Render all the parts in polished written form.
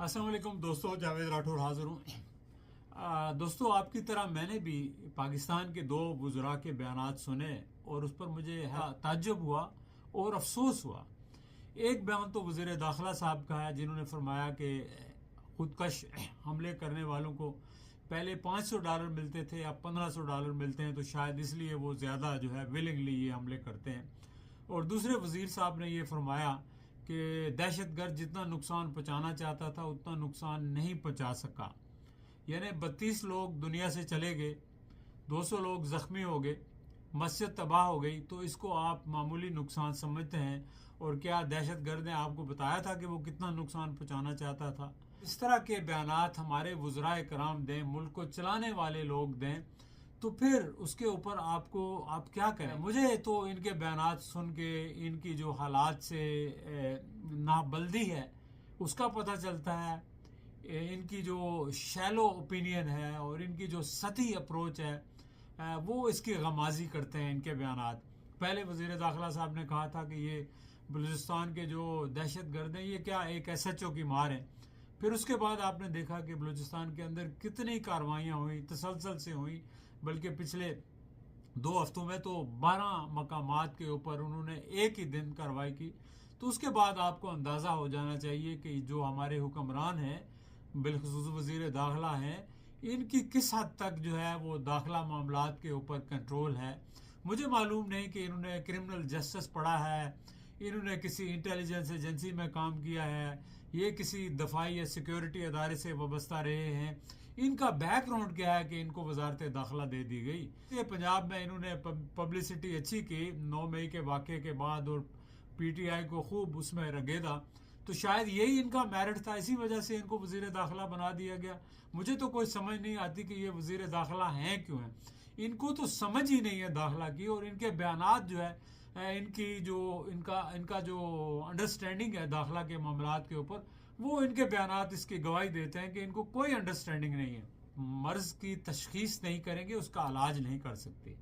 السلام علیکم دوستو، جاوید راٹھور حاضر ہوں۔ دوستو، آپ کی طرح میں نے بھی پاکستان کے دو وزراء کے بیانات سنے اور اس پر مجھے تعجب ہوا اور افسوس ہوا۔ ایک بیان تو وزیر داخلہ صاحب کا ہے، جنہوں نے فرمایا کہ خودکش حملے کرنے والوں کو پہلے $500 ملتے تھے، اب $1500 ملتے ہیں، تو شاید اس لیے وہ زیادہ ولنگلی یہ حملے کرتے ہیں۔ اور دوسرے وزیر صاحب نے یہ فرمایا کہ دہشت گرد جتنا نقصان پہنچانا چاہتا تھا اتنا نقصان نہیں پہنچا سکا، یعنی 32 لوگ دنیا سے چلے گئے، 200 لوگ زخمی ہو گئے، مسجد تباہ ہو گئی، تو اس کو آپ معمولی نقصان سمجھتے ہیں؟ اور کیا دہشت گرد نے آپ کو بتایا تھا کہ وہ کتنا نقصان پہنچانا چاہتا تھا؟ اس طرح کے بیانات ہمارے وزراء کرام دیں، ملک کو چلانے والے لوگ دیں، تو پھر اس کے اوپر آپ کیا کریں؟ مجھے تو ان کے بیانات سن کے ان کی جو حالات سے نابلدی ہے اس کا پتہ چلتا ہے، ان کی جو شیلو اوپینین ہے اور ان کی جو سطحی اپروچ ہے وہ اس کی غمازی کرتے ہیں ان کے بیانات۔ پہلے وزیر داخلہ صاحب نے کہا تھا کہ یہ بلوچستان کے جو دہشت گرد ہیں یہ کیا ایک ایس ایچ او کی مار ہیں۔ پھر اس کے بعد آپ نے دیکھا کہ بلوچستان کے اندر کتنی کاروائیاں ہوئیں، تسلسل سے ہوئیں، بلکہ پچھلے 2 ہفتوں میں تو 12 مقامات کے اوپر انہوں نے ایک ہی دن کارروائی کی۔ تو اس کے بعد آپ کو اندازہ ہو جانا چاہیے کہ جو ہمارے حکمران ہیں، بالخصوص وزیر داخلہ ہیں، ان کی کس حد تک وہ داخلہ معاملات کے اوپر کنٹرول ہے۔ مجھے معلوم نہیں کہ انہوں نے کرمنل جسٹس پڑھا ہے، انہوں نے کسی انٹیلیجنس ایجنسی میں کام کیا ہے، یہ کسی دفاعی یا سیکیورٹی ادارے سے وابستہ رہے ہیں، ان کا بیک گراؤنڈ کیا ہے کہ ان کو وزارت داخلہ دے دی گئی۔ یہ پنجاب میں انہوں نے پبلسٹی اچھی کی 9 مئی کے واقعے کے بعد اور پی ٹی آئی کو خوب اس میں رگیدا، تو شاید یہی ان کا میرٹ تھا، اسی وجہ سے ان کو وزیر داخلہ بنا دیا گیا۔ مجھے تو کوئی سمجھ نہیں آتی کہ یہ وزیر داخلہ ہیں کیوں ہیں، ان کو تو سمجھ ہی نہیں ہے داخلہ کی، اور ان کے بیانات ان کا جو انڈرسٹینڈنگ ہے داخلہ کے معاملات کے اوپر، وہ ان کے بیانات اس کی گواہی دیتے ہیں کہ ان کو کوئی انڈرسٹینڈنگ نہیں ہے۔ مرض کی تشخیص نہیں کریں گے، اس کا علاج نہیں کر سکتے۔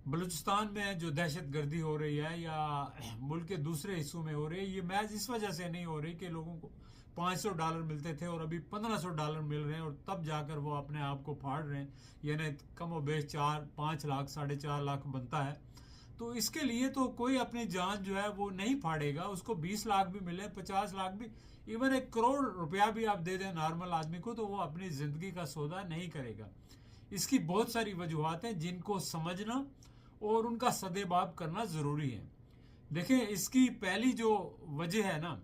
بلوچستان میں جو دہشت گردی ہو رہی ہے یا ملک کے دوسرے حصوں میں ہو رہی ہے، یہ محض اس وجہ سے نہیں ہو رہی کہ لوگوں کو $500 ملتے تھے اور ابھی $1500 مل رہے ہیں، اور تب جا کر وہ اپنے آپ کو پھاڑ رہے ہیں، یعنی کم و بیش 4-5 لاکھ 4.5 لاکھ بنتا ہے۔ تو اس کے لیے تو کوئی اپنی جان وہ نہیں پھاڑے گا، اس کو 20 لاکھ بھی ملے، 50 لاکھ بھی، ایون 1 کروڑ روپیہ بھی آپ دے دیں نارمل آدمی کو، تو وہ اپنی زندگی کا سودا نہیں کرے گا۔ اس کی بہت ساری وجوہات ہیں جن کو سمجھنا اور ان کا سدباب کرنا ضروری ہے۔ دیکھیں، اس کی پہلی جو وجہ ہے نا،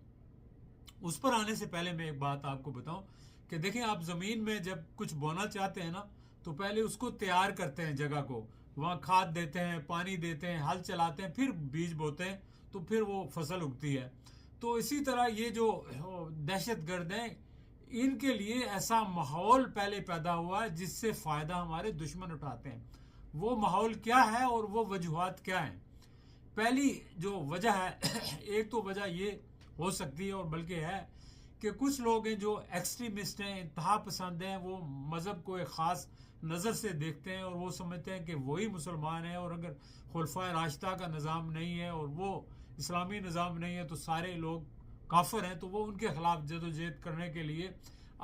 اس پر آنے سے پہلے میں ایک بات آپ کو بتاؤں کہ دیکھیں، آپ زمین میں جب کچھ بونا چاہتے ہیں نا، تو پہلے اس کو تیار کرتے ہیں، جگہ کو، وہاں کھاد دیتے ہیں، پانی دیتے ہیں، ہل چلاتے ہیں، پھر بیج بوتے ہیں، تو پھر وہ فصل اگتی ہے۔ تو اسی طرح یہ جو دہشت گرد ہیں، ان کے لیے ایسا ماحول پہلے پیدا ہوا ہے جس سے فائدہ ہمارے دشمن اٹھاتے ہیں۔ وہ ماحول کیا ہے اور وہ وجوہات کیا ہیں؟ پہلی جو وجہ ہے، ایک تو وجہ یہ ہو سکتی ہے اور بلکہ ہے کہ کچھ لوگ ہیں جو ایکسٹریمسٹ ہیں، انتہا پسند ہیں، وہ مذہب کو ایک خاص نظر سے دیکھتے ہیں اور وہ سمجھتے ہیں کہ وہی مسلمان ہیں، اور اگر خلفائے راشدہ کا نظام نہیں ہے اور وہ اسلامی نظام نہیں ہے تو سارے لوگ کافر ہیں، تو وہ ان کے خلاف جدوجہد کرنے کے لیے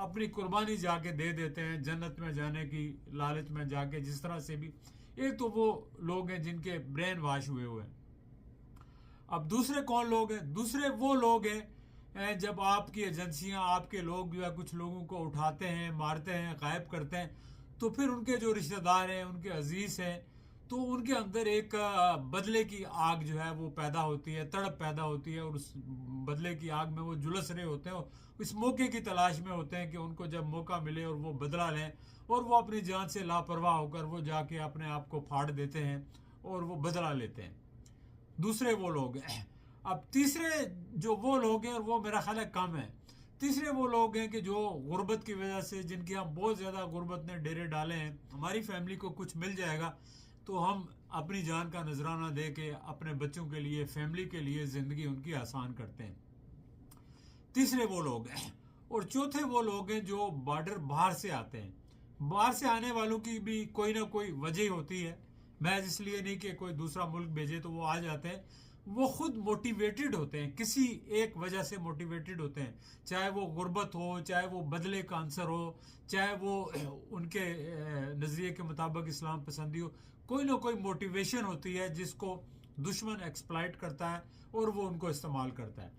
اپنی قربانی جا کے دے دیتے ہیں، جنت میں جانے کی لالچ میں جا کے، جس طرح سے بھی۔ ایک تو وہ لوگ ہیں جن کے برین واش ہوئے ہیں۔ اب دوسرے کون لوگ ہیں؟ دوسرے وہ لوگ ہیں جب آپ کی ایجنسیاں، آپ کے لوگ کچھ لوگوں کو اٹھاتے ہیں، مارتے ہیں، غائب کرتے ہیں، تو پھر ان کے جو رشتہ دار ہیں، ان کے عزیز ہیں، تو ان کے اندر ایک بدلے کی آگ وہ پیدا ہوتی ہے، تڑپ پیدا ہوتی ہے، اور اس بدلے کی آگ میں وہ جھلس رہے ہوتے ہیں اور اس موقع کی تلاش میں ہوتے ہیں کہ ان کو جب موقع ملے اور وہ بدلہ لیں، اور وہ اپنی جان سے لاپرواہ ہو کر وہ جا کے اپنے آپ کو پھاڑ دیتے ہیں اور وہ بدلہ لیتے ہیں۔ دوسرے وہ لوگ ہیں۔ اب تیسرے جو وہ لوگ ہیں، اور وہ میرا خیال ہے کم ہے، تیسرے وہ لوگ ہیں کہ جو غربت کی وجہ سے، جن کی ہم بہت زیادہ غربت نے ڈیرے ڈالے ہیں، ہماری فیملی کو کچھ مل جائے گا تو ہم اپنی جان کا نذرانہ دے کے اپنے بچوں کے لیے، فیملی کے لیے زندگی ان کی آسان کرتے ہیں۔ تیسرے وہ لوگ ہیں، اور چوتھے وہ لوگ ہیں جو بارڈر باہر سے آتے ہیں۔ باہر سے آنے والوں کی بھی کوئی نہ کوئی وجہ ہوتی ہے، محض اس لیے نہیں کہ کوئی دوسرا ملک بھیجے تو وہ آ جاتے ہیں۔ وہ خود موٹیویٹڈ ہوتے ہیں، کسی ایک وجہ سے موٹیویٹڈ ہوتے ہیں، چاہے وہ غربت ہو، چاہے وہ بدلے کا عنصر ہو، چاہے وہ ان کے نظریے کے مطابق اسلام پسندی ہو، کوئی نہ کوئی موٹیویشن ہوتی ہے جس کو دشمن ایکسپلائٹ کرتا ہے اور وہ ان کو استعمال کرتا ہے۔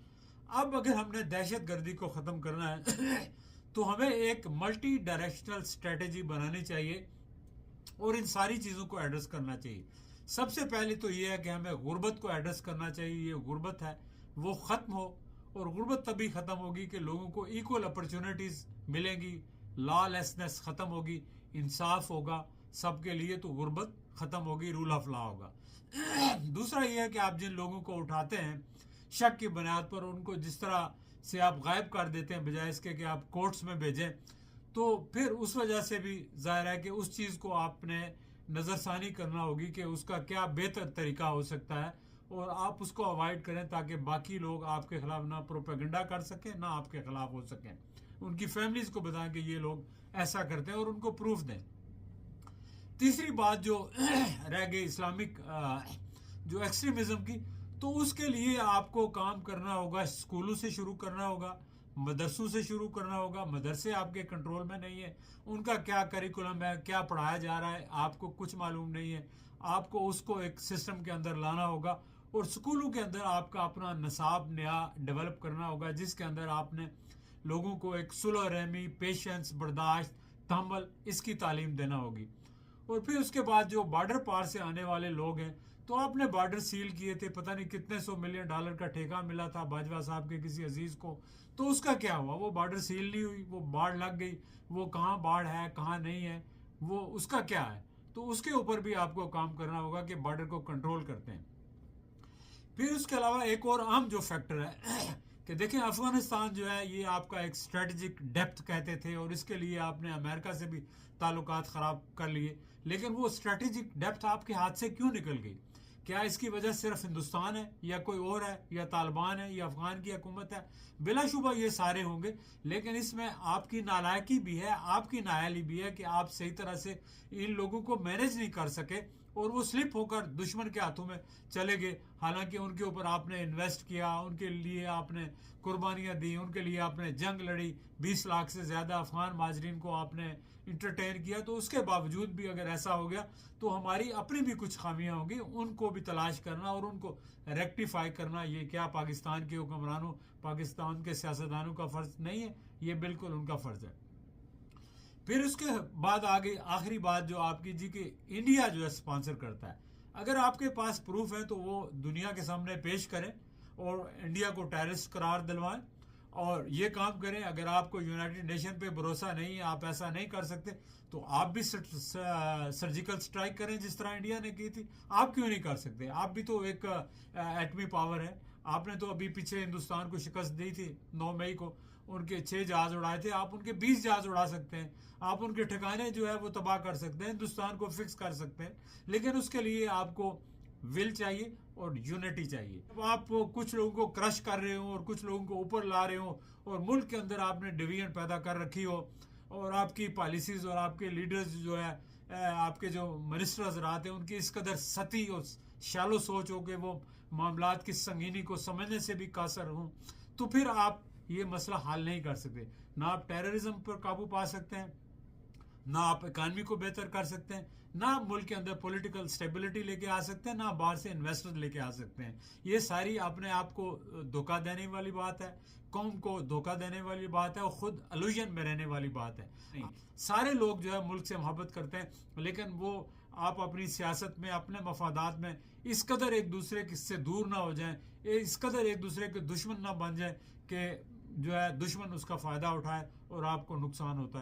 اب اگر ہم نے دہشت گردی کو ختم کرنا ہے تو ہمیں ایک ملٹی ڈائریکشنل اسٹریٹجی بنانی چاہیے اور ان ساری چیزوں کو ایڈریس کرنا چاہیے۔ سب سے پہلے تو یہ ہے کہ ہمیں غربت کو ایڈریس کرنا چاہیے، یہ غربت ہے وہ ختم ہو، اور غربت تبھی ختم ہوگی کہ لوگوں کو ایکول اپرچونٹیز ملیں گی، لا لیسنس ختم ہوگی، انصاف ہوگا سب کے لیے، تو غربت ختم ہوگی، رول آف لا ہوگا۔ دوسرا یہ ہے کہ آپ جن لوگوں کو اٹھاتے ہیں شک کی بنیاد پر، ان کو جس طرح سے آپ غائب کر دیتے ہیں بجائے اس کے کہ آپ کورٹس میں بھیجیں، تو پھر اس وجہ سے بھی ظاہر ہے کہ اس چیز کو آپ نے نظر ثانی کرنا ہوگی کہ اس کا کیا بہتر طریقہ ہو سکتا ہے، اور آپ اس کو اوائڈ کریں تاکہ باقی لوگ آپ کے خلاف نہ پروپیگنڈا کر سکیں نہ آپ کے خلاف ہو سکیں، ان کی فیملیز کو بتائیں کہ یہ لوگ ایسا کرتے ہیں اور ان کو پروف دیں۔ تیسری بات جو رہ گئی اسلامک جو ایکسٹریمزم کی، تو اس کے لیے آپ کو کام کرنا ہوگا، اسکولوں سے شروع کرنا ہوگا، مدرسوں سے شروع کرنا ہوگا۔ مدرسے آپ کے کنٹرول میں نہیں ہے، ان کا کیا کریکولم ہے، کیا پڑھایا جا رہا ہے، آپ کو کچھ معلوم نہیں ہے، آپ کو اس کو ایک سسٹم کے اندر لانا ہوگا، اور اسکولوں کے اندر آپ کا اپنا نصاب نیا ڈیولپ کرنا ہوگا جس کے اندر آپ نے لوگوں کو ایک صلح رحمی، پیشنس، برداشت، تحمل، اس کی تعلیم دینا ہوگی۔ اور پھر اس کے بعد جو بارڈر پار سے آنے والے لوگ ہیں، تو آپ نے بارڈر سیل کیے تھے، پتہ نہیں کتنے $100 ملین کا ٹھیکہ ملا تھا باجوہ صاحب کے کسی عزیز کو، تو اس کا کیا ہوا؟ وہ بارڈر سیل نہیں ہوئی، وہ باڑ لگ گئی، وہ کہاں باڑ ہے کہاں نہیں ہے، وہ اس کا کیا ہے؟ تو اس کے اوپر بھی آپ کو کام کرنا ہوگا کہ بارڈر کو کنٹرول کرتے ہیں۔ پھر اس کے علاوہ ایک اور اہم جو فیکٹر ہے کہ دیکھیں افغانستان جو ہے یہ آپ کا ایک اسٹریٹجک ڈیپتھ کہتے تھے، اور اس کے لیے آپ نے امریکہ سے بھی تعلقات خراب کر لیے، لیکن وہ اسٹریٹجک ڈیپتھ آپ کے ہاتھ سے کیوں نکل گئی؟ کیا اس کی وجہ صرف ہندوستان ہے یا کوئی اور ہے یا طالبان ہے یا افغان کی حکومت ہے؟ بلا شبہ یہ سارے ہوں گے، لیکن اس میں آپ کی نالائکی بھی ہے، آپ کی نااہلی بھی ہے کہ آپ صحیح طرح سے ان لوگوں کو مینج نہیں کر سکے، اور وہ سلپ ہو کر دشمن کے ہاتھوں میں چلے گئے، حالانکہ ان کے اوپر آپ نے انویسٹ کیا، ان کے لیے آپ نے قربانیاں دی، ان کے لیے آپ نے جنگ لڑی، 20 لاکھ سے زیادہ افغان مہاجرین کو آپ نے انٹرٹین کیا، تو اس کے باوجود بھی اگر ایسا ہو گیا تو ہماری اپنی بھی کچھ خامیاں ہوں گی، ان کو بھی تلاش کرنا اور ان کو ریکٹیفائی کرنا، یہ کیا پاکستان کے حکمرانوں، پاکستان کے سیاستدانوں کا فرض نہیں ہے؟ یہ بالکل ان کا فرض ہے۔ پھر اس کے بعد آگے آخری بات جو آپ کی جی کہ انڈیا جو ہے اسپانسر کرتا ہے، اگر آپ کے پاس پروف ہے تو وہ دنیا کے سامنے پیش کریں اور انڈیا کو ٹیررسٹ قرار دلوائیں، اور یہ کام کریں۔ اگر آپ کو یونائٹڈ نیشن پہ بھروسہ نہیں ہے، آپ ایسا نہیں کر سکتے، تو آپ بھی سرجیکل سٹرائک کریں جس طرح انڈیا نے کی تھی۔ آپ کیوں نہیں کر سکتے؟ آپ بھی تو ایک ایٹمی پاور ہے، آپ نے تو ابھی پیچھے ہندوستان کو شکست دی تھی 9 مئی کو، ان کے 6 جہاز اڑائے تھے، آپ ان کے 20 جہاز اڑا سکتے ہیں، آپ ان کے ٹھکانے جو ہے وہ تباہ کر سکتے ہیں، ہندوستان کو فکس کر سکتے ہیں، لیکن اس کے لیے آپ کو ول چاہیے اور یونٹی چاہیے۔ آپ کچھ لوگوں کو کرش کر رہے ہوں اور کچھ لوگوں کو اوپر لا رہے ہوں، اور ملک کے اندر آپ نے ڈویژن پیدا کر رکھی ہو، اور آپ کی پالیسیز اور آپ کے لیڈرز جو ہے، آپ کے جو منسٹر حضرات ہیں، ان کی اس قدر سطحی اور شالو سوچ ہو کہ وہ معاملات کی سنگینی کو سمجھنے سے بھی قاصر ہوں، تو پھر آپ یہ مسئلہ حل نہیں کر سکتے۔ نہ آپ ٹیررزم پر قابو پا سکتے ہیں، نہ آپ اکانومی کو بہتر کر سکتے ہیں، نہ ملک کے اندر پولیٹیکل سٹیبلٹی لے کے آ سکتے ہیں، نہ باہر سے انویسٹر لے کے آ سکتے ہیں۔ یہ ساری اپنے آپ کو دھوکہ دینے والی بات ہے، قوم کو دھوکہ دینے والی بات ہے، اور خود الوژن میں رہنے والی بات ہے۔ سارے لوگ جو ہے ملک سے محبت کرتے ہیں، لیکن وہ آپ اپنی سیاست میں، اپنے مفادات میں اس قدر ایک دوسرے سے دور نہ ہو جائیں، اس قدر ایک دوسرے کے دشمن نہ بن جائیں کہ جو ہے دشمن اس کا فائدہ اٹھائے اور آپ کو نقصان ہوتا ہے۔